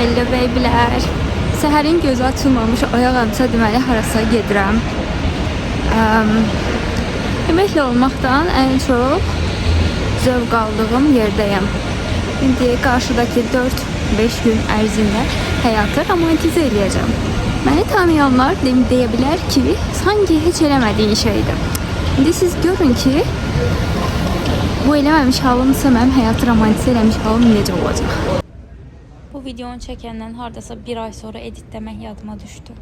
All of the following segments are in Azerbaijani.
Hello babylər. Səhərin gözü açılmamış ayağımsa deməli harasa gedirəm. Eməkli olmaqdan ən çox zövq aldığım yerdəyəm. İndi qarşıdakı 4-5 gün ərzində həyatı romantizə eləyəcəm. Məni tanıyanlar deyə bilər ki, sanki heç eləmədiyin şeydir. İndi siz görün ki, bu eləməmiş halımsa mənim həyatı romantizə eləmiş halım necə olacaq. Bu videonu çəkəndən hardasa bir ay sonra editləmək yadıma düşdü.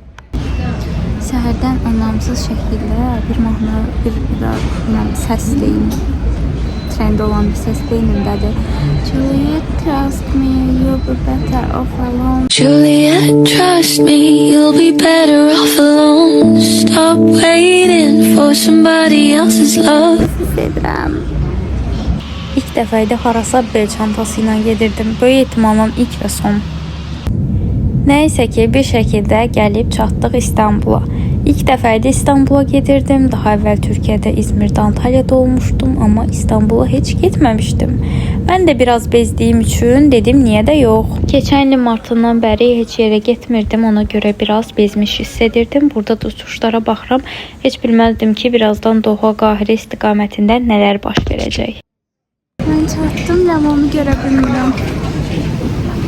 Səhərdən anlamsız şəkildə bir mahnı, bir səsləyim. Trend olan bir səsləyimdədir. Juliet, trust me, you'll be better off alone. Juliet, trust me, you'll be better off alone. Stop waiting for somebody else's love. Sevirəm. İlk dəfə idi harasa bel çantası ilə gedirdim. Böyük ehtimalla ilk və son. Nəysə ki, bir şəkildə gəlib çatdıq İstanbula. İlk dəfə idi İstanbula gedirdim. Daha əvvəl Türkiyədə, İzmirdə, Antalya'da olmuşdum, amma İstanbula heç getməmişdim. Mən də biraz bezdiyim üçün dedim, niyə də yox. Keçən il martından bəri heç yerə getmirdim, ona görə biraz bezmiş hiss edirdim. Burada da uçuşlara baxıram. Heç bilməzdim ki, birazdan Doha, Qahirə istiqamətində nələr baş verəcək. Mən çatdım, ləmonu görə bilmirəm.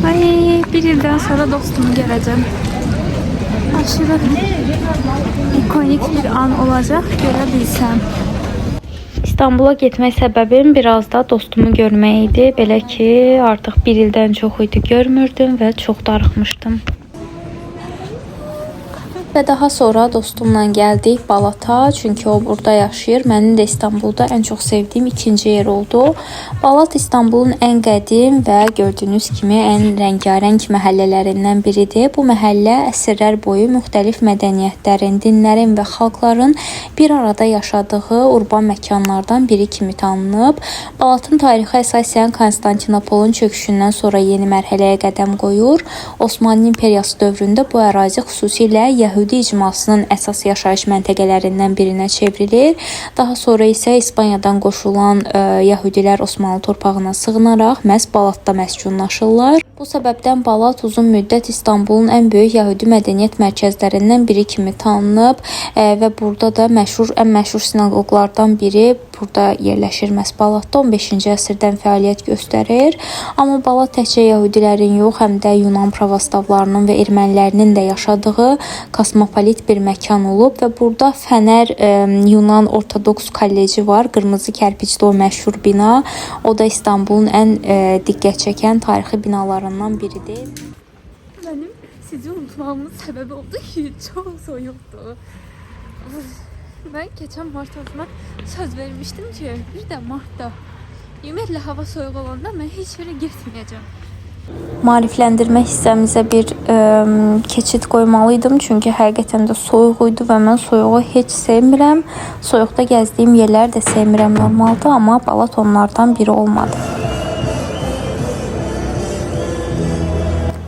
Ay, bir ildən sonra dostumu görəcəm. Aşırı ikonik bir an olacaq, görə bilsəm. İstanbula getmək səbəbim biraz da dostumu görmək idi. Belə ki, artıq bir ildən çox idi görmürdüm və çox darıxmışdım. Və daha sonra dostumla gəldik Balata, çünki o burada yaşayır. Mənim də İstanbulda ən çox sevdiyim ikinci yer oldu. Balat İstanbulun ən qədim və gördüyünüz kimi ən rəngarəng məhəllələrindən biridir. Bu məhəllə əsrlər boyu müxtəlif mədəniyyətlərin, dinlərin və xalqların bir arada yaşadığı urban məkanlardan biri kimi tanınıb. Balatın tarixi əsasən Konstantinopolun çöküşündən sonra yeni mərhələyə qədəm qoyur. Osmanlı İmperiyası dövründə bu ərazi xüsusilə Yəhudi icmasının əsas yaşayış məntəqələrindən birinə çevrilir. Daha sonra isə İspaniyadan qoşulan Yəhudilər Osmanlı torpağına sığınaraq məhz Balatda məskunlaşırlar. Bu səbəbdən Balat uzun müddət İstanbulun ən böyük Yəhudi mədəniyyət mərkəzlərindən biri kimi tanınıb və burada da ən məşhur sinagoglardan biri burada yerləşir. Məhz Balatda 15-ci əsrdən fəaliyyət göstərir. Amma Balat təkcə Yəhudilərin yox, həm də Yunan pravoslavlarının və ermənilərinin də yaşadığı kosmopolit bir məkan olub və burada Fənər Yunan Ortodoks kolleci var. Qırmızı kərpicli o məşhur bina. O da İstanbulun ən diqqət çəkən tarixi binalarından biridir. Mənim sizi unutmağımın səbəbi oldu ki, çox soyuqdur. Mən keçən mart ayında söz vermişdim ki, bir də martda ümumiyyətlə hava soyuq olanda mən heç yerə getməyəcəm. Maarifləndirmə hissəmizə bir keçid qoymalıydım, çünki həqiqətən də soyuq idi və mən soyuğu heç sevmirəm. Soyuqda gəzdiyim yerlər də sevmirəm normalda, amma Balat onlardan biri olmadı.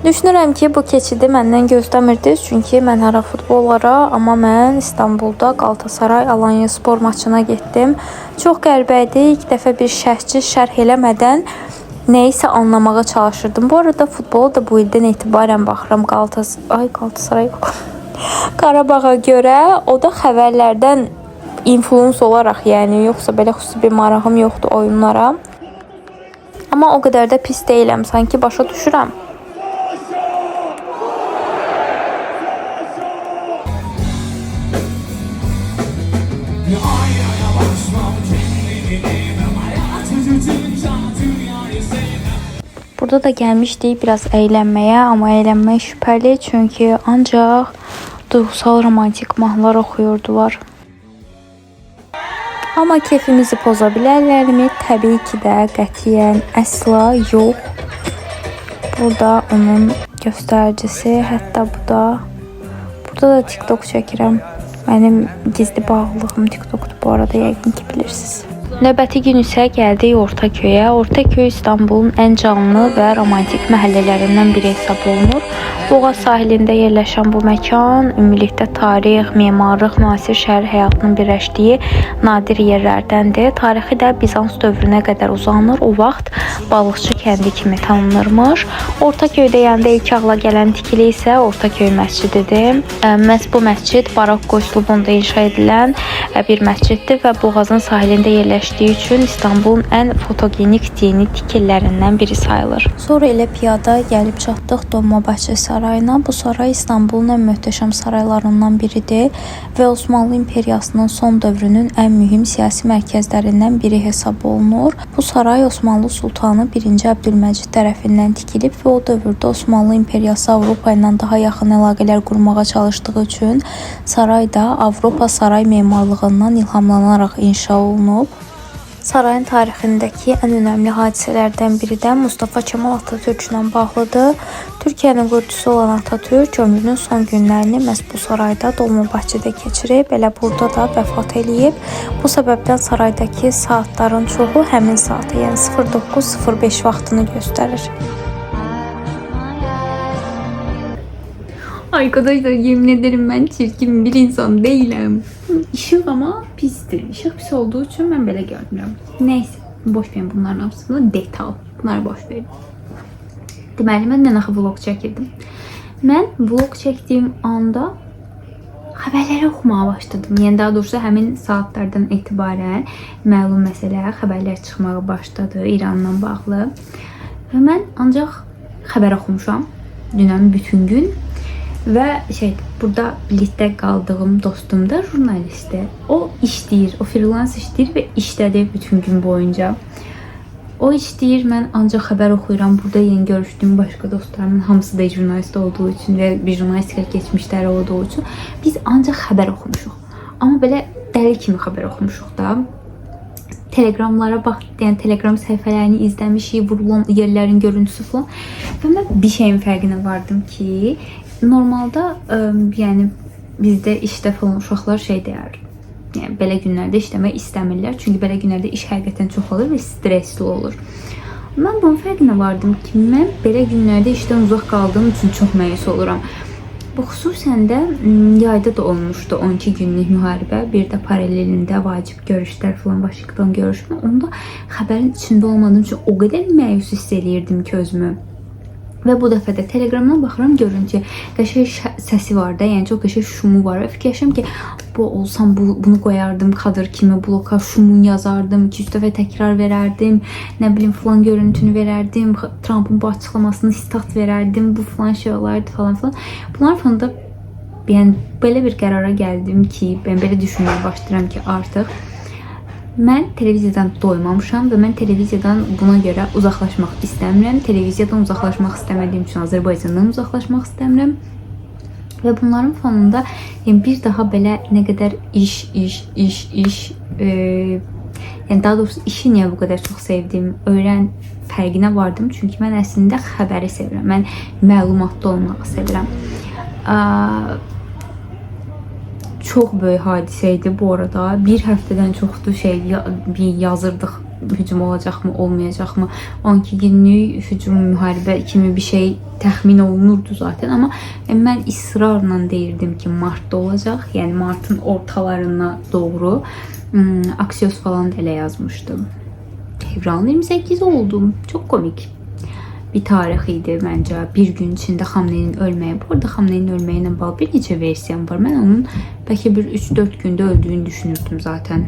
Düşünürəm ki, bu keçidi məndən gözləmirdiniz, çünki mən hələ futbollara, amma mən İstanbulda Qalatasaray Alanya spor maçına getdim. Çox qəribə idi. İlk dəfə bir şərhçi şərh eləmədən nəyisə anlamağa çalışırdım. Bu arada futbolu da bu ildən etibarən baxıram Qalatasaray Qarabağa görə. O da xəbərlərdən influens olaraq, yəni yoxsa belə xüsusi bir marağım yoxdur oyunlara. Amma o qədər də pis deyiləm, sanki başa düşürəm. Burada da gəlmişdik biraz əylənməyə, amma əylənmək şübhəli, çünki ancaq duygusal romantik mahnılar oxuyurdular. Amma keyfimizi poza bilərlərmi? Təbii ki də, qətiyyən, əsla yox. Burada onun göstəricisi, hətta burada da TikTok çəkirəm. Mənim gizli bağlılığım TikTokdur bu arada, yəqin ki bilirsiniz. Növbəti gün isə gəldik Ortaköy'ə. Ortaköy İstanbulun ən canlı və romantik məhəllələrindən biri hesab olunur. Boğaz sahilində yerləşən bu məkan ümumilikdə tarix, memarlıq, müasir şəhər həyatının birləşdiyi nadir yerlərdəndir. Tarixi də Bizans dövrünə qədər uzanır. O vaxt balıqçı kəndi kimi tanınırmış. Ortaköy deyəndə ilk ağla gələn tikili isə Ortaköy məscididir. Məhz bu məscid barokko üslubunda inşa edilən bir məsciddir və Boğazın sahilində yerləşdiyi üçün İstanbulun ən fotogenik dini tikililərindən biri sayılır. Sonra elə piyada gəlib çatdıq Dolmabahçe sarayına. Bu saray İstanbulun ən möhtəşəm saraylarından biridir və Osmanlı İmperiyasının son dövrünün ən mühüm siyasi mərkəzlərindən biri hesab olunur. Bu saray Osmanlı Sultanı 1. Abdülməcid tərəfindən tikilib və o dövrdə Osmanlı İmperiyası Avropa ilə daha yaxın əlaqələr qurmağa çalışdığı üçün saray da Avropa saray memarlığından ilhamlanaraq inşa olunub. Sarayın tarixindəki ən önəmli hadisələrdən biri də Mustafa Kemal Atatürklə bağlıdır. Türkiyənin qurucusu olan Atatürk ömrünün son günlərini məhz bu sarayda Dolmabahçedə keçirib, elə burada da vəfat eləyib. Bu səbəbdən saraydakı saatların çoxu həmin saatı, yəni 09:05 vaxtını göstərir. Arkadaşlar yemin ederim ben çirkin bir insan değilim. İşim ama pistir. İşim pis olduğu için ben böyle görmüyorum. Neyse boş verin bunların hamısını detal. Bunları boş verin. Deməli mən nə axı vlog çəkirdim. Mən vlog çəkdiyim anda xəbərləri oxumağa başladım. Yəni daha doğrusu həmin saatlardan etibarən məlum məsələ xəbərlər çıxmağa başladı İranla bağlı. Və mən ancaq xəbər oxumuşam dünən bütün gün. Və burada birlikdə qaldığım dostum da jurnalistdir. O işləyir, o freelance işləyir və işlədi bütün gün boyunca. O işləyir, mən ancaq xəbər oxuyuram. Burada yeni görüşdüyüm başqa dostlarımın hamısı da jurnalist olduğu üçün və bir jurnalistika keçmişləri olduğu üçün biz ancaq xəbər oxumuşuq. Amma belə dəli kimi xəbər oxumuşuq da. Telegramlara bax, yəni Telegram səhifələrini izləmişik, vurulan yerlərin görüntüsü falan. Və mən bir şeyin fərqinə vardım ki, normalda yəni bizdə işdə falan uşaqlar deyər. Yəni belə günlərdə işləmək istəmirlər. Çünki belə günlərdə iş həqiqətən çox olur və stressli olur. Mən bunun fərqinə vardım ki, mən belə günlərdə işdən uzaq qaldığım üçün çox məyus oluram. Bu xüsusən də yayda da olmuşdu 12 günlük müharibə, bir də paralelində vacib görüşlər falan, Vaşinqton görüşmə. Onda xəbərin içində olmadığım üçün o qədər məyus hiss edirdim ki özümü. Və bu dəfə də Telegramdan baxıram, görün ki, qəşəng səsi var da, yəni çox qəşəng şumu var. Və fikirləşirəm ki, bu olsam bunu qoyardım kadr kimi bloka, şumun yazardım, 2-3 dəfə təkrar verərdim, nə bilim falan görüntünü verərdim, Trump'ın bu açıqlamasını sitat verərdim, bu falan şey olardı falan filan. Bunlar fonunda yəni belə bir qərara gəldim ki, mən belə düşünməyə başlayıram ki, artıq mən televiziyadan doymamışam və mən televiziyadan buna görə uzaqlaşmaq istəmirəm. Televiziyadan uzaqlaşmaq istəmədiyim üçün Azərbaycandan uzaqlaşmaq istəmirəm. Və bunların fonunda yəni bir daha belə nə qədər iş, yəni daha doğrusu işi niyə bu qədər çox sevdiyim fərqinə vardım. Çünki mən əslində xəbəri sevirəm. Mən məlumatlı olmağı sevirəm. Çox böyük hadisə idi bu arada. Bir həftədən çoxdur bir yazırdıq, hücum olacaqmı, olmayacaqmı. 12 günlük hücum, müharibə kimi bir şey təxmin olunurdu zaten. Amma mən israrla deyirdim ki, martda olacaq. Yəni martın ortalarına doğru. Axios falan da elə yazmışdım. Fevralın 28 oldum. Çok komik bir tarix idi məncə. Bir gün içində Xamneyinin ölməyi. Bu arada Xamneyinin ölməyi ilə bağlı bir neçə versiyam var. Mən onun bəlkə bir 3-4 gündə öldüyünü düşünürdüm zaten.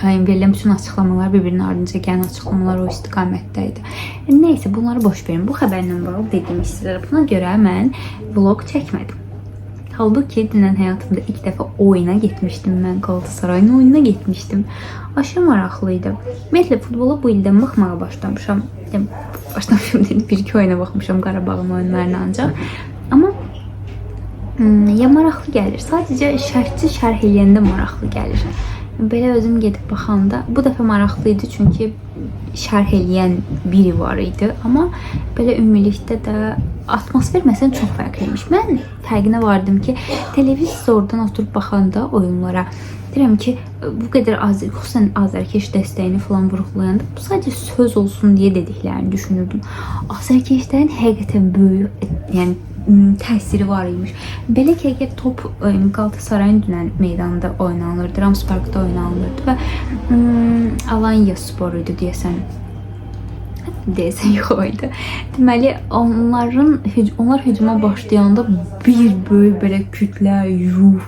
Yəni verilən bütün açıqlamalar bir-birinin ardınca gələn açıqlamalar o istiqamətdə idi. Neysə bunları boş verin. Bu xəbərlə bağlı dediyim sizlərə. Buna görə mən vlog çəkmədim. Halbuki dünən həyatımda ilk dəfə oyuna getmişdim. Mən Qalatasarayın oyununa getmişdim. Aşırı maraqlıydı. Ümumiyyətlə futbola bu ildən baxmağa başlamışam. Başlamışam dedim, bir-iki oyuna baxmışam Qarabağın oyunlarına ancaq. Amma ya maraqlı gəlir. Sadəcə şərhçi şərh eləyəndə maraqlı gəlir. Belə özüm gedib baxanda bu dəfə maraqlı idi çünki şərh eləyən biri var idi. Amma belə ümumilikdə də atmosfer məsələn çox fərqliymiş. Mən fərqinə vardım ki, televizordan oturub baxanda oyunlara deyirəm ki, bu qədər xüsusən azərkeş dəstəyini falan vurğulayanda bu sadəcə söz olsun deyə dediklərini düşünürdüm. Azərkeşlərin həqiqətən böyük, yəni təsiri var imiş. Belə ki, əgər top Qalatasarayın dünən meydanında oynanılırdı, Rams Parkda oynanılırdı və Alanya Spor idi deyəsən yox idi. Deməli, onlar hücuma başlayanda bir böyük belə kütlə,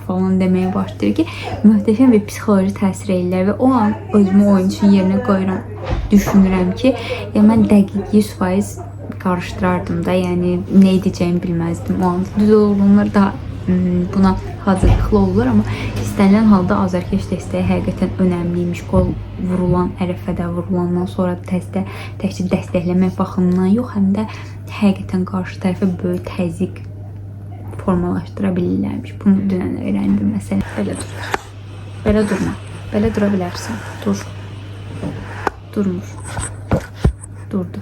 falan deməyə başlayır ki, möhtəşəm bir psixoloji təsir edirlər və o an özümü oyunçunun yerinə qoyuram. Düşünürəm ki, mən dəqiq 100% qarışdırardım da, yəni nə edəcəyimi bilməzdim o an. Düz olanlar daha buna hazırlıqlı olur, amma istənilən halda azərkeş dəstəyi həqiqətən önəmliymiş. Qol vurulan ərəfədə, vurulandan sonra təkcə dəstəkləmək baxımından yox, həm də həqiqətən qarşı tərəfə böyük təzyiq formalaşdıra bilirlərmiş. Bunu dünən öyrəndim məsələn. Belə dur. Belə durma. Belə dura bilərsən. Dur. Durmur. Durdu.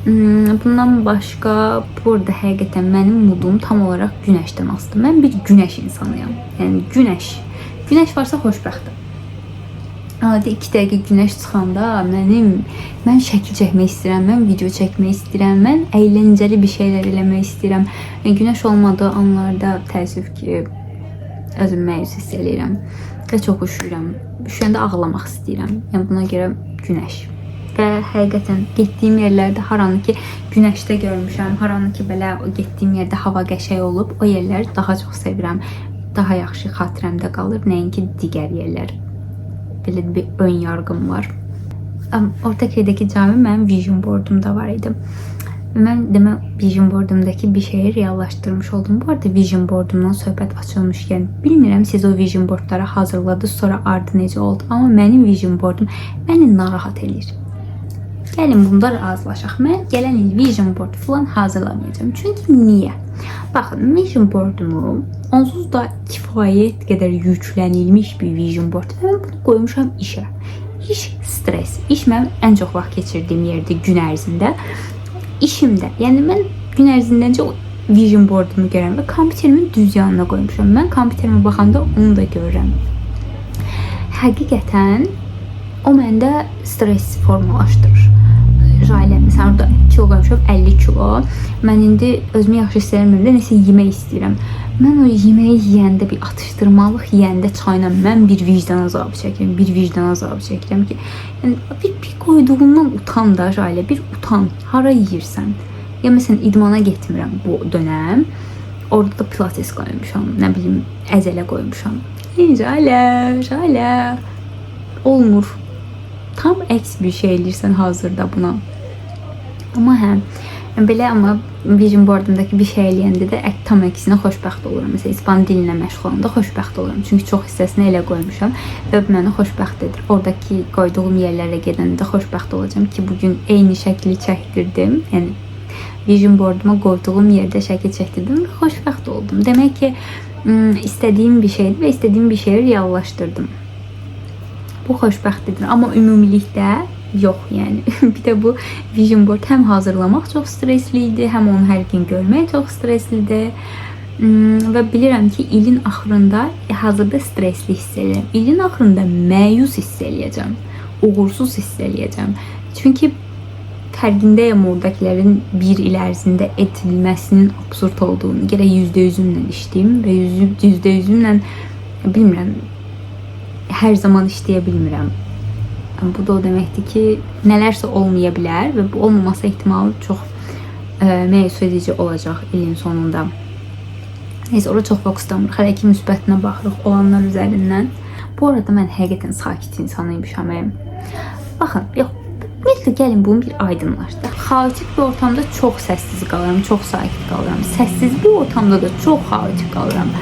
Bundan başqa, burada həqiqətən mənim mudum tam olaraq günəşdən asıdır. Mən bir günəş insanıyam. Yəni günəş varsa xoşbəxtəm. Adi 2 dəqiqə günəş çıxanda mən şəkil çəkmək istəyirəm, mən video çəkmək istəyirəm, mən əyləncəli bir şeylər eləmək istəyirəm. Günəş olmadığı anlarda təəssüf ki, özümü məyus hiss eləyirəm və çox üşüyürəm. Üşüyəndə ağlamaq istəyirəm. Yəni buna görə günəş. Və həqiqətən getdiyim yerlərdə haranı ki günəşdə görmüşəm, haranı ki belə getdiyim yerdə hava qəşəng olub, o yerləri daha çox sevirəm. Daha yaxşı xatirəmdə qalır, nəinki digər yerlər. Belə bir ön yargım var. Ortaköy'dəki cami mənim vision boardumda var idi. Mən vision boardumdakı bir şeyi reallaşdırmış oldum. Bu arada vision boardumdan söhbət açılmışkən, bilmirəm siz o vision boardlara hazırladınız, sonra ardı necə oldu. Amma mənim vision boardum məni narahat edir. Gəlin bunda razılaşaq. Mən gələn il vision board falan hazırlamayacağım. Çünki niyə? Baxın, vision boardumu onsuz da kifayət qədər yüklənilmiş bir vision board. Mən bunu qoymuşam işə. İş stres. İş mənim ən çox vaxt keçirdiyim yerdir gün ərzində. İşimdə. Yəni mən gün ərzindəcə o vision boardumu görürəm və kompüterimin düz yanına qoymuşam. Mən kompüterimə baxanda onu da görürəm. Həqiqətən o məndə stres formalaşdırır. Jailə, məsələn, orada kilo qoymuşam, 50 kilo. Mən indi özümü yaxşı hiss eləmirəm də, nəsə yemək istəyirəm. Mən o yeməyi yeyəndə, bir atışdırmalıq yeyəndə çayla mən bir vicdan azabı çəkirəm ki, yəni, bir qoyduğundan utan da Jailə, bir utan. Hara yeyirsən? Ya məsələn, idmana getmirəm bu dönəm. Orada da pilates qoymuşam, nə bilim, əzələ qoymuşam. Jailə, olmur. Tam əks bir şey eləyirsən hazırda buna. Amma amma vision boardumdakı bir şey eləyəndə də tam əksinə xoşbəxt olurum. Məsələn, İspan dilinə məşğul olanda xoşbəxt olurum. Çünki çox hissəsini elə qoymuşam və bu məni xoşbəxt edir. Oradakı qoyduğum yerlərə gedəndə xoşbəxt olacağam ki, bugün eyni şəkli çəkdirdim. Yəni vision boarduma qoyduğum yerdə şəkil çəkdirdim və xoşbəxt oldum. Demək ki, istədiyim bir şeydir və istədiyim bir şeyi reallaşdırdım. Bu xoşbəxt edir. Amma ümumilikdə yox, yəni. Bir də bu vision board həm hazırlamaq çox stresli idi, həm onu hər gün görmək çox streslidir. Və bilirəm ki, ilin axırında hazırda stresli hiss edirəm. İlin axırında məyus hiss eləyəcəm. Uğursuz hiss eləyəcəm. Çünki fərqindəyəm oradakilərin bir il ərzində edilməsinin absurd olduğunu. Gərək %100-ümlə işləyim və %100-ümlə bilmirəm, hər zaman işləyə bilmirəm. Bu da o deməkdir ki, nələrsə olmaya bilər və bu olmaması ehtimalı çox məyus edici olacaq ilin sonunda. Neyse, orada çox fokuslanmırıq. Hələ ki, müsbətinə baxırıq olanlar üzərindən. Bu arada mən həqiqətən sakit insanıymışam. Baxın, ümumiyyətlə gəlin bunu bir aydınlaşdıraq. Xaotik bir ortamda çox səssiz qalıram, çox sakit qalıram. Səssiz bir ortamda da çox xaotik qalıram.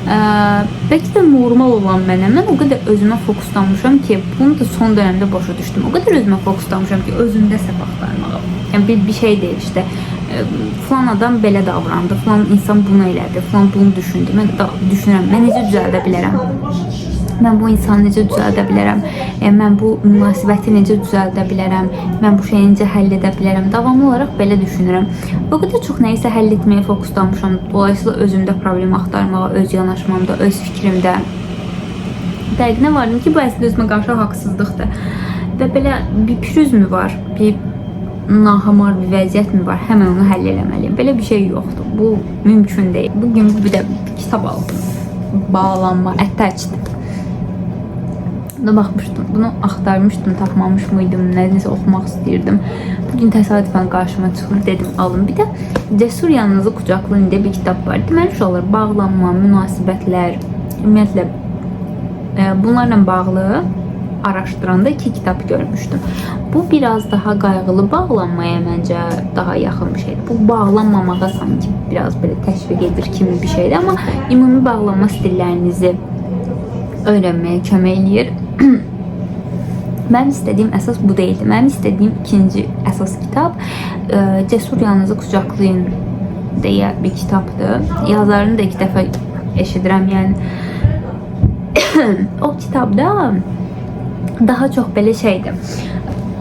Bəlkə də normal olan mənəm. Mən o qədər özümə fokuslanmışam ki, bunu da son dönemdə başa düşdüm. O qədər özümə fokuslanmışam ki, özümdə səhv axtarmağa. Yəni bir şey deyil işte. Falan adam belə davrandı, falan insan bunu elədi, falan bunu düşündü. Mən düşünürəm, mən necə düzəldə bilərəm? Mən bu insanı necə düzəldə bilərəm? Mən bu münasibəti necə düzəldə bilərəm? Mən bu şeyi necə həll edə bilərəm? Davamlı olaraq belə düşünürəm. O qədər çox nəyisə həll etməyə fokuslanmışam. Dolayısıyla özümdə problem axtarmağa, öz yanaşmamda, öz fikrimdə Fərqinə vardım ki, bu əslində özümə qarşı haqsızlıqdır. Və belə bir pürüzmü var, bir nahamar bir vəziyyət mi var, həmən onu həll eləməliyim. Belə bir şey yoxdur. Bu mümkün deyil. Bugün bir də kitab aldım. Bağlanma, attached. Buna baxmışdım, bunu axtarmışdım, tapmamış mıydım, nəsə oxumaq istəyirdim. Bugün təsadüfən qarşıma çıxır, dedim alın. Bir də Cəsur Yanınızı Qucaqlayın deyə bir kitab var. Deməli, uşaqlar, bağlanma, münasibətlər, ümumiyyətlə bunlarla bağlı araşdıranda 2 kitab görmüşdüm. Bu biraz daha qayğılı bağlanmaya məncə daha yaxın bir şeydir. Bu bağlanmamağa sanki biraz belə təşviq edir kimi bir şeydir, amma ümumi bağlanma stillərinizi öyrənməyə kömək eləyir. Mənim istədiyim əsas bu deyildi. Mənim istədiyim ikinci əsas kitab Cəsur Yanınızı Qucaqlayın deyə bir kitabdır. Yazarını da 2 dəfə eşidirəm, yəni o kitabda daha çox belə şeydir.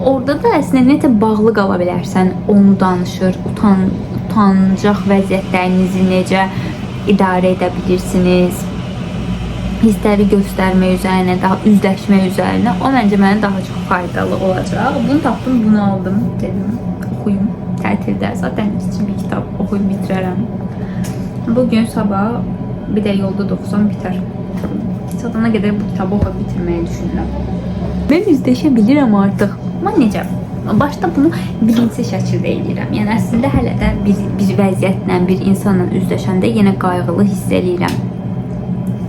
Orada da əslində necə bağlı qala bilərsən, onu danışır. Utancaq vəziyyətlərinizi necə idarə edə bilirsiniz. Hissləri göstərmək üzərinə, daha üzləşmək üzərinə. O məncə mənə daha çox faydalı olacaq. Bunu tapdım, bunu aldım. Dedim, oxuyum. Tətildə zaten kiçik bir kitab oxuyub bitirərəm. Bugün sabah bir də yolda da oxusam bitər. Satana qədər bu kitabı oxuyub bitirməyi düşünürəm. Mən üzləşə bilirəm artıq. Amma necə? Başda bunu bilinçli şəkildə edirəm. Yəni əslində hələ də bir vəziyyətlə, bir insanla üzləşəndə yenə qayğılı hiss edirəm.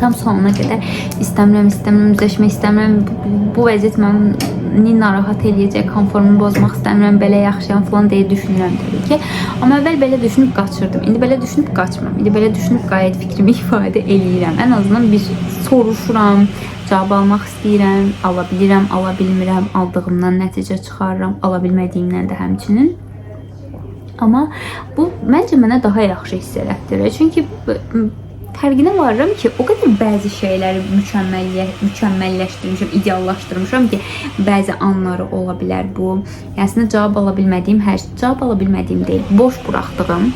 Tam sonuna qədər istəmirəm, üzləşmək istəmirəm. Bu vəziyyət məni narahat eləyəcək, konformumu bozmaq istəmirəm, belə yaxşıyam falan deyə düşünürəm təbii ki. Amma əvvəl belə düşünüb qaçırdım. İndi belə düşünüb qaçmıram. İndi belə düşünüb qayət fikrimi ifadə eləyirəm. Ən azından bir soruşuram, cavab almaq istəyirəm, ala bilirəm, ala bilmirəm, aldığımdan nəticə çıxarıram, ala bilmədiyimdən də həmçinin. Amma bu məncə mənə daha yaxşı hiss elətdirir. Çünki fərqinə varıram ki, o qədər bəzi şeyləri mükəmməlləşdirmişəm, ideallaşdırmışam ki, bəzi anları ola bilər bu. Yəni əslində cavab ala bilmədiyim, cavab ala bilmədiyim deyil, boş buraxdığım,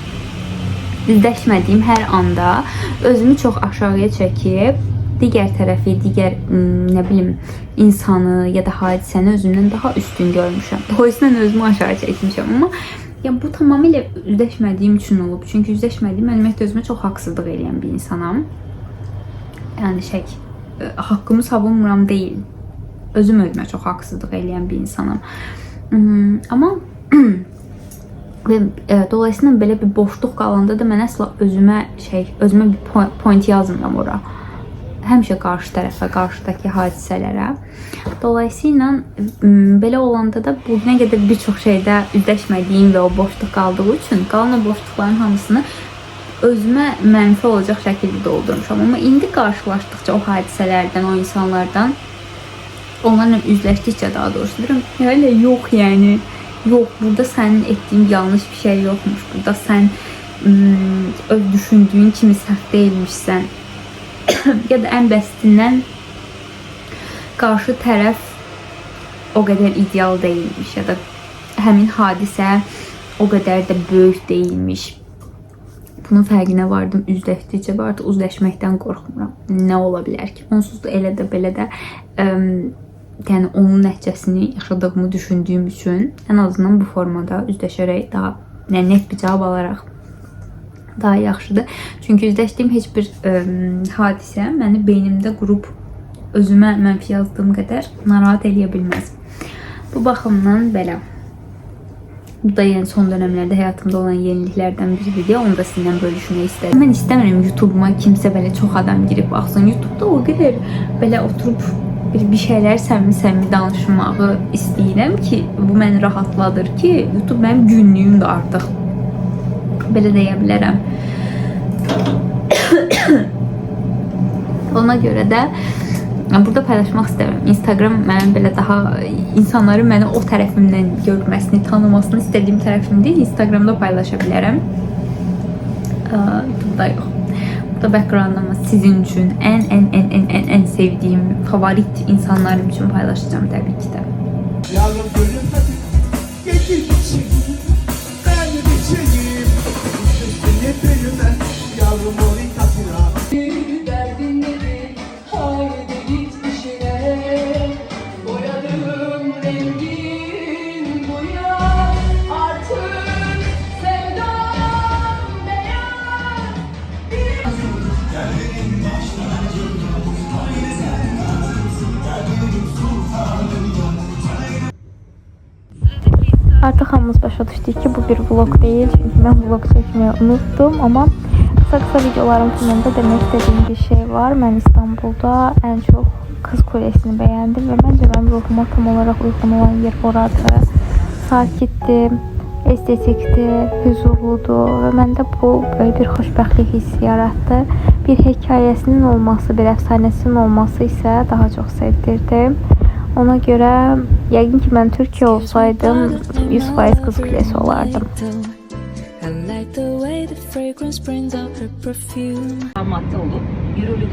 üzləşmədiyim hər anda özümü çox aşağıya çəkib, digər tərəfi, digər nə bilim insanı ya da hadisəni özümdən daha üstün görmüşəm. Dolayısıyla özümü aşağı çəkmişəm, amma yəni bu tamamilə üzləşmədiyim üçün olub. Çünki üzləşmədiyim, mən ümumiyyətlə özümə çox haqsızlıq edən bir insanam. Yəni haqqımı savunmuram deyil. Özümə çox haqsızlıq edən bir insanam. Amma dolayısıyla belə bir boşluq qalanda da mən əsla özümə bir point yazmıram ora. Həmişə qarşı tərəfə, qarşıdakı hadisələrə. Dolayısıyla belə olanda da bu nə qədər bir çox şeydə üzləşmədiyim və o boşluq qaldığı üçün qalan o boşluqların hamısını özümə mənfi olacaq şəkildə doldurmuşam. Amma indi qarşılaşdıqca o hadisələrdən, o insanlardan, onlarla üzləşdikcə daha doğrusu deyirəm, elə yox yəni. Yox, burada sənin etdiyin yanlış bir şey yoxmuş. Burada sən öz düşündüyün kimi səhv deyilmişsən. Ya da ən basitindən qarşı tərəf o qədər ideal deyilmiş ya da həmin hadisə o qədər də böyük deyilmiş. Bunun fərqinə vardım üzləşdikcə və artıq üzləşməkdən qorxmuram. Nə ola bilər ki? Onsuz da elə də belə də yəni onun nəticəsini yaşadığımı düşündüyüm üçün ən azından bu formada üzləşərək daha net bir cavab alaraq daha yaxşıdır. Çünki üzləşdiyim heç bir hadisə məni beynimdə qurub özümə mənfi yazdığım qədər narahat eləyə bilməz. Bu baxımdan belə. Bu da yəni son dönemlerde hayatımda olan yeniliklerden bir video. Onu da sizinle bölüşmeyi istedim. Ben istemiyorum YouTube'uma kimse böyle çok adam girip baksın. YouTube'da o kadar böyle oturup bir şeyler səmimi danışmağı istəyirəm ki, bu məni rahatladır ki, YouTube mənim günlüyümdür artıq. Belə deyə bilərəm. Ona görə də burada paylaşmaq istəmirəm. Instagram mənim belə daha insanların məni o tərəfimdən görməsini, tanımasını istədiyim tərəfim deyil. Instagramda paylaşa bilərəm. YouTube'da yox. Burada background'ımı sizin üçün en sevdiğim favorit insanlarım için paylaşacağım tabii ki de. Yavrum gülüm hadi getir içeyim, ben içeyim, üstüne büyüme, yavrum orayı kapıra. Derdin nedir, haydi git işe. başa düşdük ki, bu bir vlog deyil. Çünki mən vlog çəkməyi unutdum. Amma qısa videolarım fonunda demək istədiyim bir şey var. Mən İstanbulda ən çox Qız Kulesini bəyəndim və məncə mənim ruhuma tam olaraq uyğun olan yer oradır. Sakitdir, estetikdir, huzurludur və məndə bu böyle bir xoşbəxtlik hissi yaratdı. Bir hekayəsinin olması, bir əfsanəsinin olması isə daha çox sevdirdi. Ona görə yəqin ki, mən Türkiyə olsaydım 100% Qız Kulesi olardım. I like the way the fragrance brings out her perfume. Madde olup yürürlük